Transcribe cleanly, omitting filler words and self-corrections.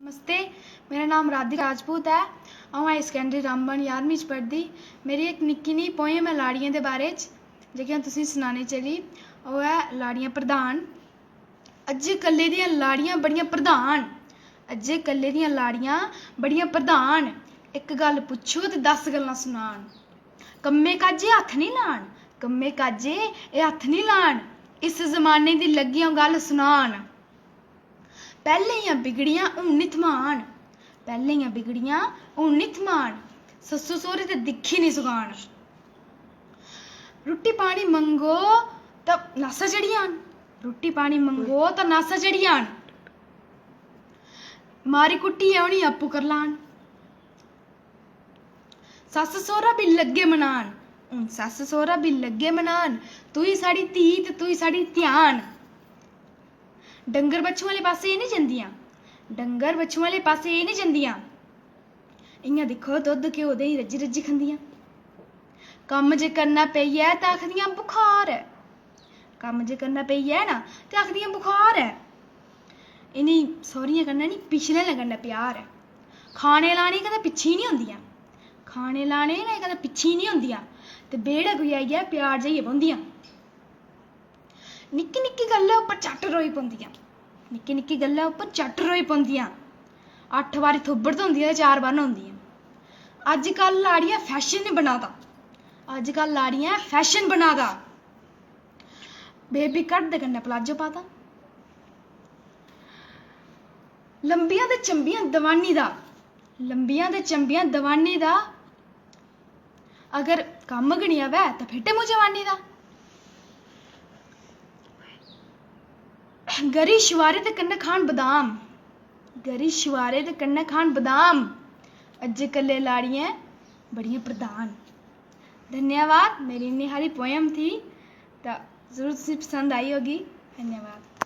नमस्ते, मेरा नाम राधिका राजपूत है। अ'ऊं हाई सकैंडरी रामबन 11वीं च पढ़दी। मेरी इक निक्की नेही पोयम है लाड़ियें दे बारे च, जेह्की अ'ऊं तुसें गी सनाने चली। ओह् है लाड़ियां प्रधान। अज्ज कल्लै दियां लाड़ियां बड़ियां प्रधान, अज्ज कल्लै दियां लाड़ियां बड़ियां प्रधान। इक गल्ल पुच्छो ते 10 गल्लां सुनान। कम्मे काजे हत्थ निं लान, कम्मे काजे एह् हत्थ निं लान। इस जमाने दी लग्गी अ'ऊं गल्ल सुनान। पैह्लें इ'यां बिगड़ियां हून निं थमान, पैह्लें इ'यां बिगड़ियां हून निं थमान। सस्सू सौह्रे ते दिक्खी निं सखान। रुट्टी पानी मंगो तां नासा चढ़ी जान, रुट्टी पानी मंगो तां नासा चढ़ी जान। मारी कुट्टियै उ'नें गी आपूं करलान। सस्स सौह्रा बी लग्गे मनान, हून सस्स सौह्रा बी लग्गे मनान। तूं साढ़ी धी ते तूं साढ़ी ध्यान। डंगर बच्छू आह्ले पास्से एह् निं जंदियां, डंगर बच्छू आह्ले पास्से एह् निं जंदियां। इ'यां दिक्खो दुद्ध घ्यो देहीं रज्जी रज्जी खंदियां। कम्म जे करना पेई जाए तां आखदियां बुखार ऐ, कम्म जे करना पेई जाए ना ते आखदियां बुखार ऐ। इ'नें सौह्रियें कन्नै निं पिछले आह्लें कन्नै प्यार ऐ। खाने लाने कदें पिच्छें निं होंदियां, खाने लाने ने कदें पिच्छें निं होंदियां ते बेह्ड़े कोई आइयै प्यार जाइयै बौंह्दियां। निक्की निक्की गल्लै उप्पर झट्ट रोई पौंदियां, निक्की निक्की गल्लै उप्पर झट्ट रोई पौंदियां। 8 बारी थुब्बड़ धोंदियां ते 4 बार न्हौंदियां। अजकल लाड़ियां फैशन बना दा, अजकल लाड़ियां फैशन बना दा। बेबी कट दे कन्नै प्लाजो पाता। लंबियां ते चंबियां दवानी दा, लंबियां ते चंबियां दवानी दा। अगर कम्म गै निं आवै तां फिट्टे मूंह जवानी दा। गरी शुआरे ते कन्नै खान बदाम, गरी शुआरे ते कन्नै खान बदाम। अज्ज कल्लै लाड़ियां बड़ियां प्रधान। धन्यवाद। मेरी इन्नी हारी पोयम थी, तां जरूर तुसें गी पसंद आई होगी। धन्यवाद।